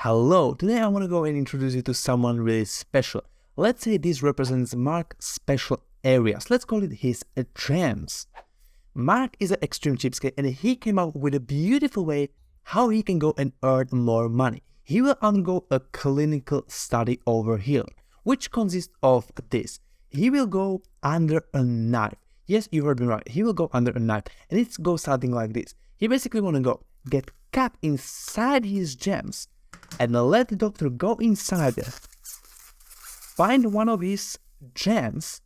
Hello, today I want to go and introduce you to someone really special. Let's say this represents Mark's special areas. Let's call it his gems. Mark is an extreme cheapskate and he came up with a beautiful way how he can go and earn more money. He will undergo a clinical study over here, which consists of this. He will go under a knife. Yes, you heard me right. He will go under a knife and it goes something like this. He basically want to go get cut inside his gems and let the doctor go inside there, find one of his gems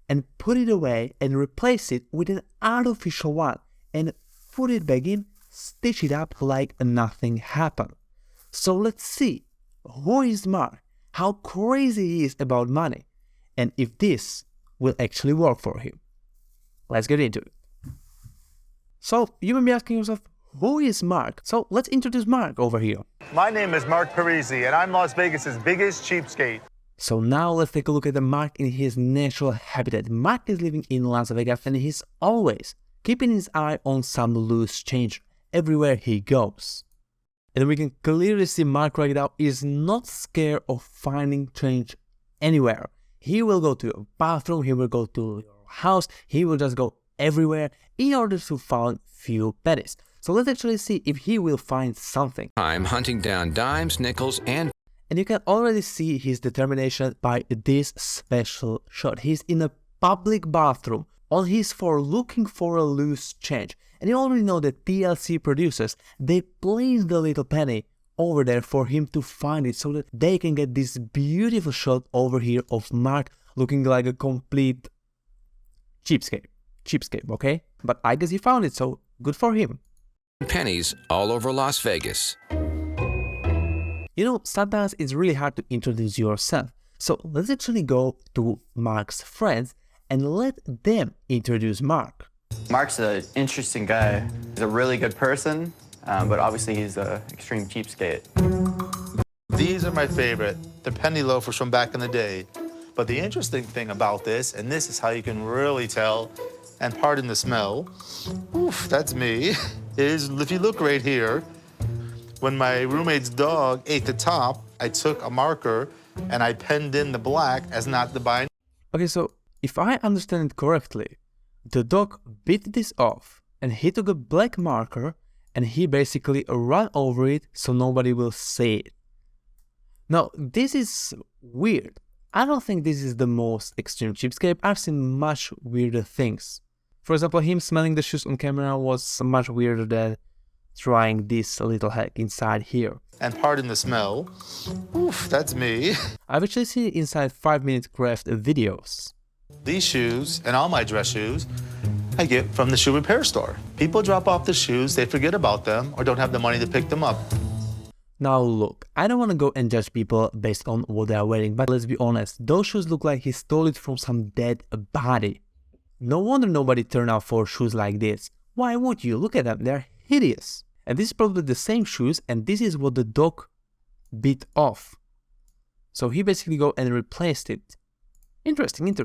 and put it away and replace it with an artificial one and put it back in, stitch it up like nothing happened. So let's see who is Mark, how crazy he is about money, and if this will actually work for him. Let's get into it. So you may be asking yourself, who is Mark? So let's introduce Mark over here. My name is Mark Parisi, and I'm Las Vegas's biggest cheapskate. So now let's take a look at the Mark in his natural habitat. Mark is living in Las Vegas and he's always keeping his eye on some loose change everywhere he goes. And we can clearly see Mark right now is not scared of finding change anywhere. He will go to your bathroom, he will go to your house, he will just go everywhere in order to find few pennies. So let's actually see if he will find something. I'm hunting down dimes, nickels, and you can already see his determination by this special shot. He's in a public bathroom on his floor looking for a loose change. And you already know that TLC producers, they place the little penny over there for him to find it so that they can get this beautiful shot over here of Mark looking like a complete cheapskate. Cheapskate, okay? But I guess he found it, so good for him. pennies all over Las Vegas. You know, sometimes it's really hard to introduce yourself. So let's actually go to Mark's friends and let them introduce Mark. Mark's an interesting guy. He's a really good person, but obviously he's an extreme cheapskate. These are my favorite, the penny loafers from back in the day. But the interesting thing about this, and this is how you can really tell, and pardon the smell, oof, that's me, is if you look right here, when my roommate's dog ate the top, I took a marker and I penned in the black as not the bind. Okay, so if I understand it correctly, the dog bit this off and he took a black marker and he basically ran over it so nobody will see it. Now, this is weird. I don't think this is the most extreme cheapskate. I've seen much weirder things. For example, him smelling the shoes on camera was much weirder than trying this little hack inside here. And pardon the smell, oof, that's me. I've actually seen inside 5-minute craft videos. These shoes, and all my dress shoes, I get from the shoe repair store. People drop off the shoes, they forget about them, or don't have the money to pick them up. Now look, I don't want to go and judge people based on what they are wearing, but let's be honest, those shoes look like he stole it from some dead body. No wonder nobody turned out for shoes like this. Why would you? Look at them, they're hideous. And this is probably the same shoes, and this is what the dog bit off. So he basically go and replaced it. Interesting.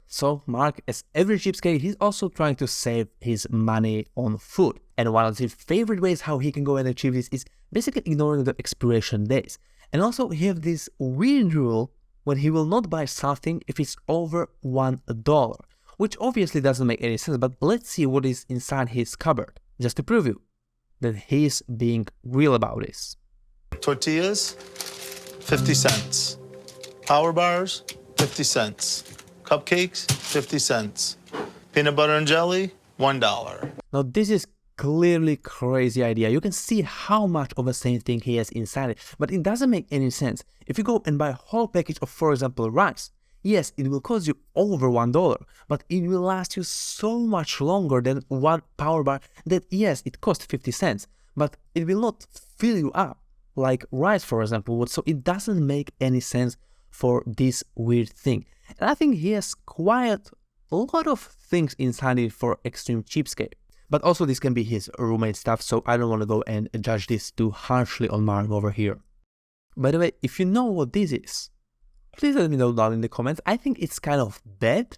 So Mark, as every cheapskate, he's also trying to save his money on food. And one of his favorite ways how he can go and achieve this is basically ignoring the expiration dates. And also he have this weird rule when he will not buy something if it's over $1, which obviously doesn't make any sense, but let's see what is inside his cupboard, just to prove you that he's being real about this. Tortillas, 50 cents. Power bars, 50 cents. Cupcakes, 50 cents. Peanut butter and jelly, $1. Now this is clearly crazy idea. You can see how much of the same thing he has inside it, but it doesn't make any sense. If you go and buy a whole package of, for example, rice, yes, it will cost you over $1, but it will last you so much longer than one power bar that, yes, it costs 50 cents, but it will not fill you up like rice, for example, would. So it doesn't make any sense for this weird thing. And I think he has quite a lot of things inside it for extreme cheapskate. But also this can be his roommate stuff, so I don't want to go and judge this too harshly on Mark over here. By the way, if you know what this is, please let me know down in the comments. I think it's kind of bad,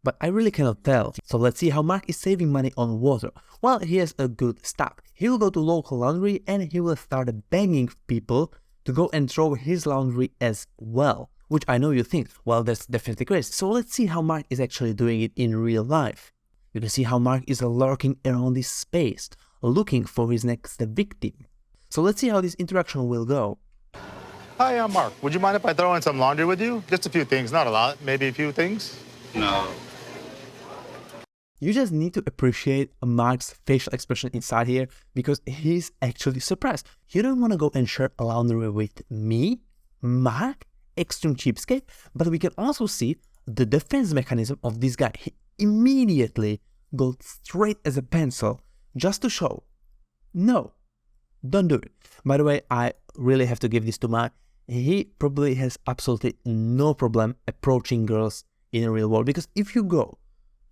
but I really cannot tell. So let's see how Mark is saving money on water. Well, he has a good start. He will go to local laundry and he will start begging people to go and throw his laundry as well. Which I know you think, well, that's definitely crazy. So let's see how Mark is actually doing it in real life. You can see how Mark is lurking around this space, looking for his next victim. So let's see how this interaction will go. Hi, I'm Mark. Would you mind if I throw in some laundry with you? Just a few things, not a lot, maybe a few things. No. You just need to appreciate Mark's facial expression inside here because he's actually surprised. You don't want to go and share a laundry with me, Mark, extreme cheapskate, but we can also see the defense mechanism of this guy. He immediately goes straight as a pencil just to show, no, don't do it. By the way, I really have to give this to Mark. He probably has absolutely no problem approaching girls in the real world, because if you go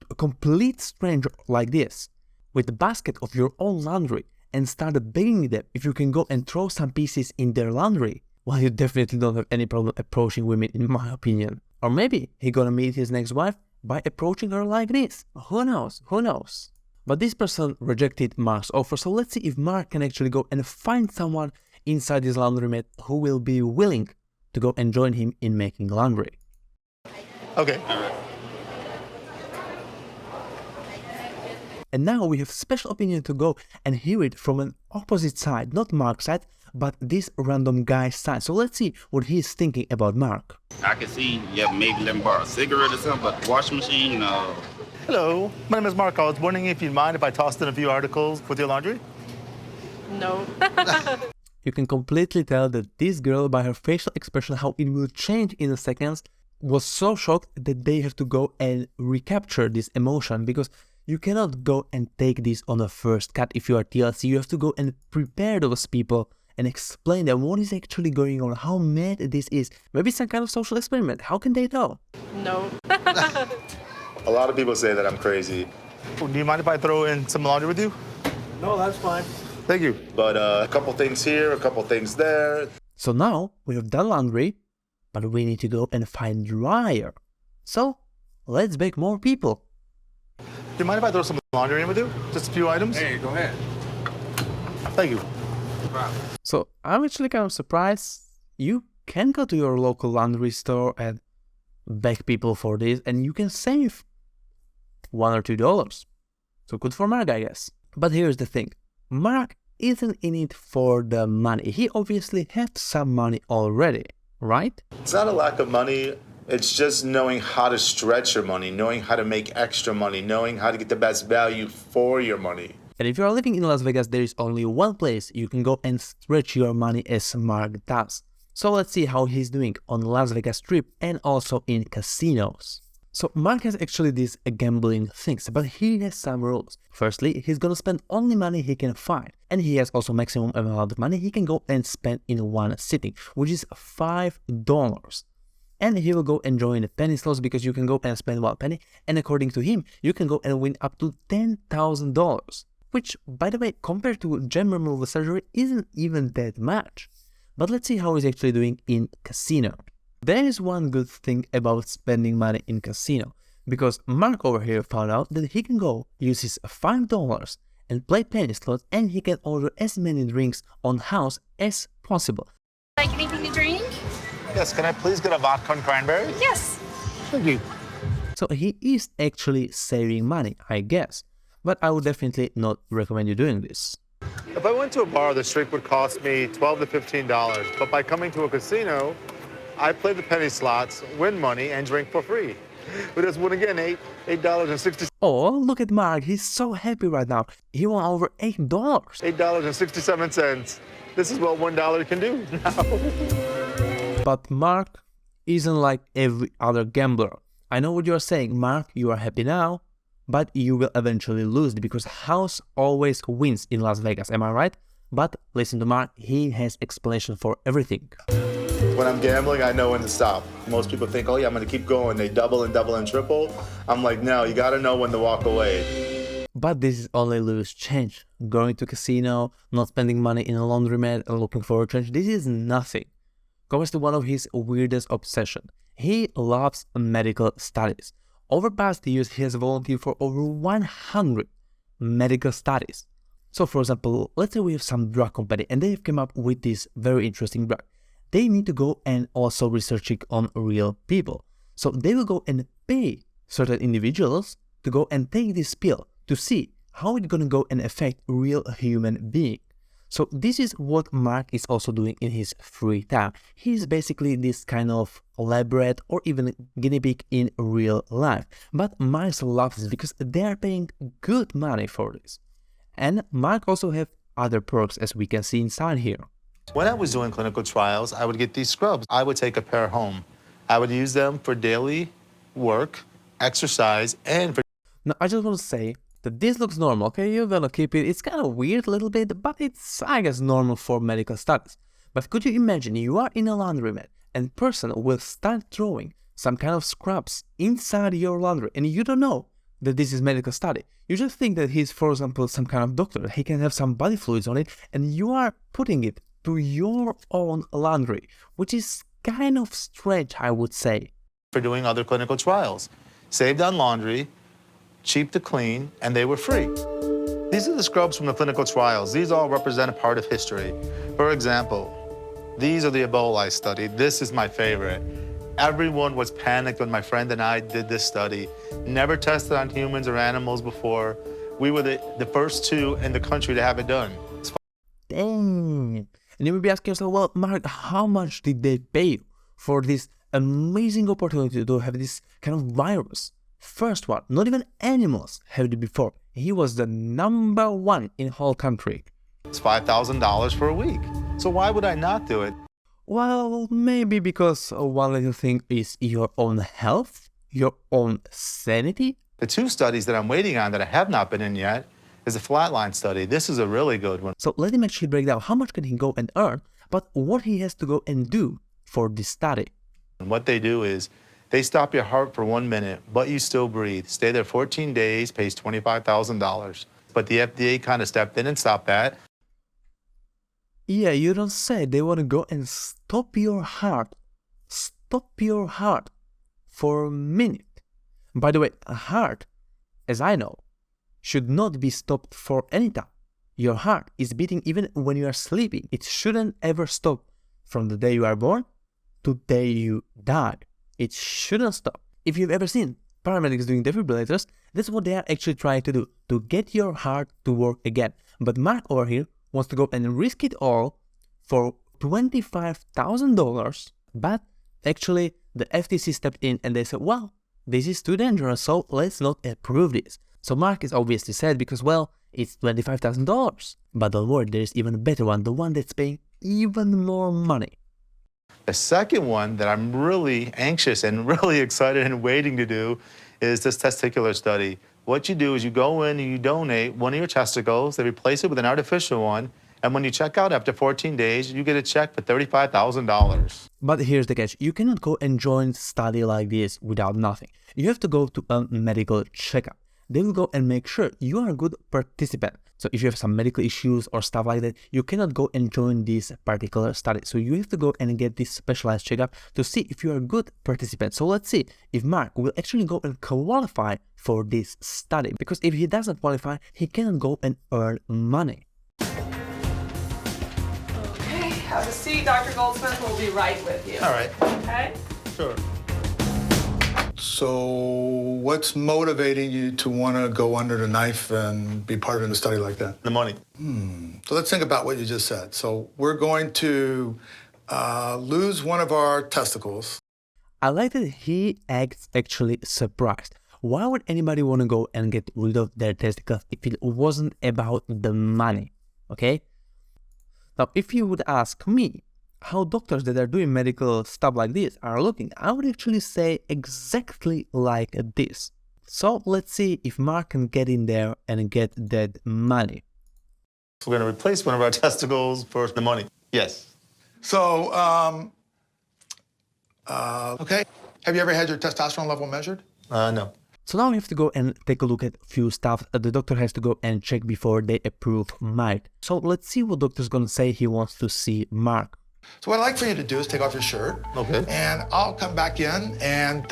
to a complete stranger like this with a basket of your own laundry and start begging them if you can go and throw some pieces in their laundry, well, you definitely don't have any problem approaching women, in my opinion. Or maybe he gonna meet his next wife by approaching her like this. Who knows? Who knows? But this person rejected Mark's offer, so let's see if Mark can actually go and find someone inside his laundromat who will be willing to go and join him in making laundry. Okay. And now we have special opinion to go and hear it from an opposite side, not Mark's side, but this random guy's side. So let's see what he's thinking about Mark. I can see, yeah, maybe let me borrow a cigarette or something, but the washing machine, no. Hello, my name is Mark. I was wondering if you'd mind if I tossed in a few articles with your laundry? No. You can completely tell that this girl, by her facial expression, how it will change in a second, was so shocked that they have to go and recapture this emotion, because you cannot go and take this on a first cut if you are TLC. You have to go and prepare those people and explain them what is actually going on, how mad this is. Maybe some kind of social experiment. How can they know? No. A lot of people say that I'm crazy. Do you mind if I throw in some laundry with you? No, that's fine. Thank you. But a couple things here, a couple things there. So now we have done laundry, but we need to go and find dryer. So let's beg more people. Do you mind if I throw some laundry in with you? Just a few items? Hey, go ahead. Thank you. No problem. So I'm actually kind of surprised. You can go to your local laundry store and beg people for this, and you can save $1 or $2. So good for Mark, I guess. But here's the thing. Mark isn't in it for the money. He obviously has some money already, right? It's not a lack of money. It's just knowing how to stretch your money, knowing how to make extra money, knowing how to get the best value for your money. And if you are living in Las Vegas, there is only one place you can go and stretch your money as Mark does. So let's see how he's doing on Las Vegas Strip and also in casinos. So Mark has actually these gambling things, but he has some rules. Firstly, he's gonna spend only money he can find, and he has also maximum amount of money he can go and spend in one sitting, which is $5. And he will go and join the penny slots, because you can go and spend 1 penny, and according to him, you can go and win up to $10,000, which, by the way, compared to gem removal surgery, isn't even that much. But let's see how he's actually doing in casino. There is one good thing about spending money in casino, because Mark over here found out that he can go use his $5 and play penny slots, and he can order as many drinks on house as possible. Like anything to drink? Yes, can I please get a vodka and cranberry? Yes. Thank you. So he is actually saving money, I guess. But I would definitely not recommend you doing this. If I went to a bar, the drink would cost me $12 to $15. But by coming to a casino, I play the penny slots, win money, and drink for free. We just won again, $8.60. Oh, look at Mark. He's so happy right now. He won over $8. $8.67. This is what $1 can do now. But Mark isn't like every other gambler. I know what you're saying, Mark, you are happy now, but you will eventually lose, because house always wins in Las Vegas, am I right? But listen to Mark, he has explanation for everything. When I'm gambling, I know when to stop. Most people think, oh yeah, I'm gonna keep going. They double and double and triple. I'm like, no, you gotta know when to walk away. But this is only loose change. Going to casino, not spending money in a laundromat and looking for a change, this is nothing. Comes to one of his weirdest obsession. He loves medical studies. Over past years, he has volunteered for over 100 medical studies. So for example, let's say we have some drug company and they've come up with this very interesting drug. They need to go and also research it on real people. So they will go and pay certain individuals to go and take this pill to see how it's going to go and affect real human being. So this is what Mark is also doing in his free time. He's basically this kind of lab rat or even guinea pig in real life. But Mark loves this because they are paying good money for this. And Mark also have other perks as we can see inside here. When I was doing clinical trials, I would get these scrubs. I would take a pair home. I would use them for daily work, exercise, and for... Now I just want to say that this looks normal, okay? You're gonna keep it. It's kind of weird a little bit, but it's, I guess, normal for medical studies. But could you imagine you are in a laundromat and person will start throwing some kind of scrubs inside your laundry and you don't know that this is medical study. You just think that he's, for example, some kind of doctor. He can have some body fluids on it and you are putting it to your own laundry, which is kind of strange, I would say. For doing other clinical trials. Saved on laundry, cheap to clean, and they were free. These are the scrubs from the clinical trials. These all represent a part of history. For example, these are the Ebola I studied. This is my favorite. Everyone was panicked when my friend and I did this study. Never tested on humans or animals before. We were the first two in the country to have it done. Dang. And you may be asking yourself, well, Mark, how much did they pay you for this amazing opportunity to have this kind of virus? First one, not even animals have it before. He was the #1 in whole country. It's $5,000 for a week. So why would I not do it? Well, maybe because one little thing is your own health, your own sanity. The two studies that I'm waiting on that I have not been in yet is a flatline study. This is a really good one. So let him actually break down how much can he go and earn, but what he has to go and do for this study. And what they do is they stop your heart for 1 minute, but you still breathe. Stay there 14 days, pays $25,000. But the FDA kind of stepped in and stopped that. Yeah, you don't say. They want to go and stop your heart. Stop your heart for a minute. By the way, a heart, as I know, should not be stopped for any time. Your heart is beating even when you are sleeping. It shouldn't ever stop from the day you are born to the day you die. It shouldn't stop. If you've ever seen paramedics doing defibrillators, that's what they are actually trying to do, to get your heart to work again. But Mark over here wants to go and risk it all for $25,000, but actually the FTC stepped in and they said, well, this is too dangerous, so let's not approve this. So Mark is obviously sad because, well, it's $25,000. But don't worry, there's even a better one, the one that's paying even more money. The second one that I'm really anxious and really excited and waiting to do is this testicular study. What you do is you go in and you donate one of your testicles, they replace it with an artificial one, and when you check out after 14 days, you get a check for $35,000. But here's the catch, you cannot go and join a study like this without nothing. You have to go to a medical checkup. They will go and make sure you are a good participant. So if you have some medical issues or stuff like that, you cannot go and join this particular study. So you have to go and get this specialized checkup to see if you are a good participant. So let's see if Mark will actually go and qualify for this study. Because if he doesn't qualify, he cannot go and earn money. Okay, have a seat. Dr. Goldsmith will be right with you. All right, Okay? sure. So what's motivating you to want to go under the knife and be part of a study like that? The money. So let's think about what you just said. So we're going to lose one of our testicles. I like that he acts actually surprised. Why would anybody want to go and get rid of their testicles if it wasn't about the money? Okay? Now, if you would ask me how doctors that are doing medical stuff like this are looking, I would actually say exactly like this. So let's see if Mark can get in there and get that money. We're going to replace one of our testicles for the money. Yes. So, okay. Have you ever had your testosterone level measured? No. So now we have to go and take a look at a few stuff the doctor has to go and check before they approve Mark. So let's see what doctor's gonna say he wants to see Mark. So what I'd like for you to do is take off your shirt. Okay. And I'll come back in and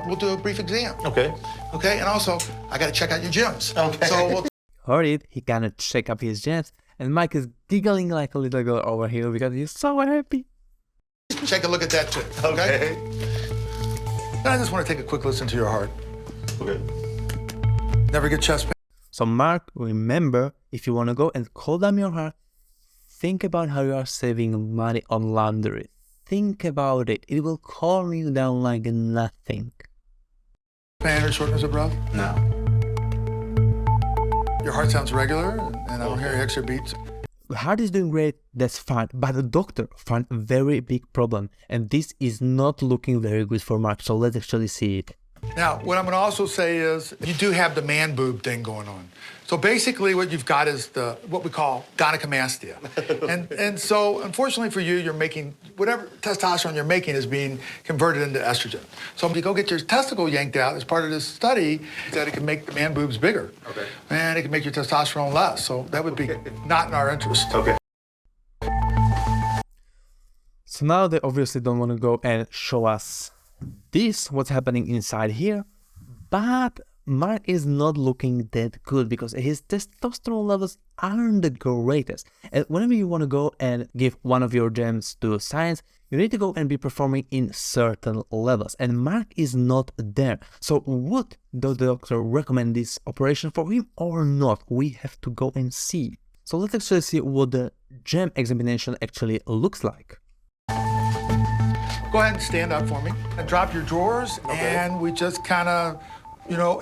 we'll do a brief exam. Okay. Okay, and also, I gotta check out your gyms. Okay. So we'll Heard it, he gonna check up his gems, and Mike is giggling like a little girl over here because he's so happy. take a look at that too, okay? And I just want to take a quick listen to your heart. Okay. Never get chest pain. So Mark, remember, if you wanna go and cool down your heart, think about how you are saving money on laundry. Think about it, it will calm you down like nothing. Pain or shortness of breath? No. Your heart sounds regular, and I don't hear extra beats. The heart is doing great, that's fine, but the doctor found a very big problem, and this is not looking very good for Mark, so let's actually see it. Now, what I'm going to also say is you do have the man boob thing going on. So basically what you've got is what we call gynecomastia. and so unfortunately for you, you're making, whatever testosterone you're making is being converted into estrogen. So if you go get your testicle yanked out as part of this study, that it can make the man boobs bigger. Okay. And it can make your testosterone less. So that would be not in our interest. Okay. So now they obviously don't want to go and show us this, what's happening inside here, but Mark is not looking that good because his testosterone levels aren't the greatest. And whenever you want to go and give one of your gems to science, you need to go and be performing in certain levels, and Mark is not there. So would the doctor recommend this operation for him or not? We have to go and see. So let's actually see what the gem examination actually looks like. Go ahead and stand up for me and drop your drawers. Okay. And we just kind of,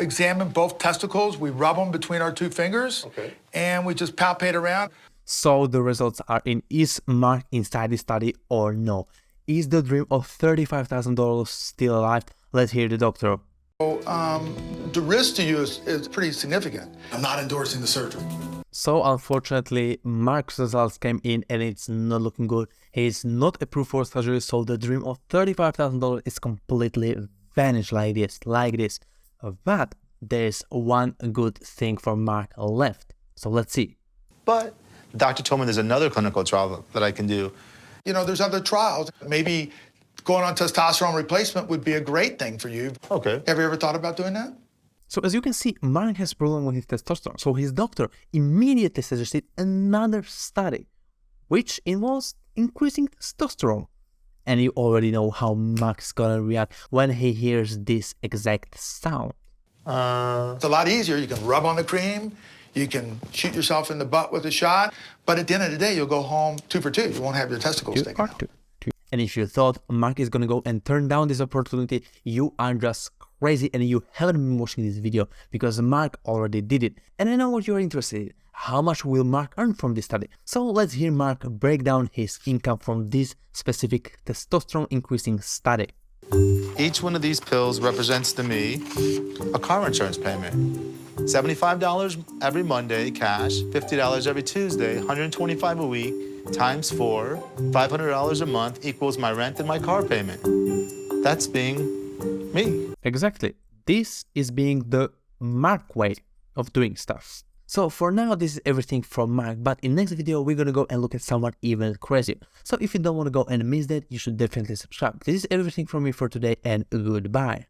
examine both testicles. We rub them between our two fingers. Okay. And we just palpate around. So the results are in: is Mark inside the study or no? Is the dream of $35,000 still alive? Let's hear the doctor. So the risk to you is pretty significant. I'm not endorsing the surgery. So unfortunately, Mark's results came in and it's not looking good. He is not approved for surgery, so the dream of $35,000 is completely vanished like this. But there's one good thing for Mark left. So let's see. But the doctor told me there's another clinical trial that I can do. There's other trials. Maybe going on testosterone replacement would be a great thing for you. Okay. Have you ever thought about doing that? So as you can see, Mark has problem with his testosterone. So his doctor immediately suggested another study, which involves increasing testosterone. And you already know how Mark's gonna react when he hears this exact sound. It's a lot easier. You can rub on the cream. You can shoot yourself in the butt with a shot. But at the end of the day, you'll go home 2 for 2. You won't have your testicles taken out. And if you thought Mark is gonna go and turn down this opportunity, you are just crazy and you haven't been watching this video because Mark already did it. And I know what you're interested in. How much will Mark earn from this study? So let's hear Mark break down his income from this specific testosterone increasing study. Each one of these pills represents to me a car insurance payment. $75 every Monday, cash, $50 every Tuesday, $125 a week, times 4, $500 a month equals my rent and my car payment. That's being me. Exactly. This is being the Mark way of doing stuff. So for now, this is everything from Mark, but in next video, we're gonna go and look at someone even crazier. So if you don't want to go and miss that, you should definitely subscribe. This is everything from me for today, and goodbye.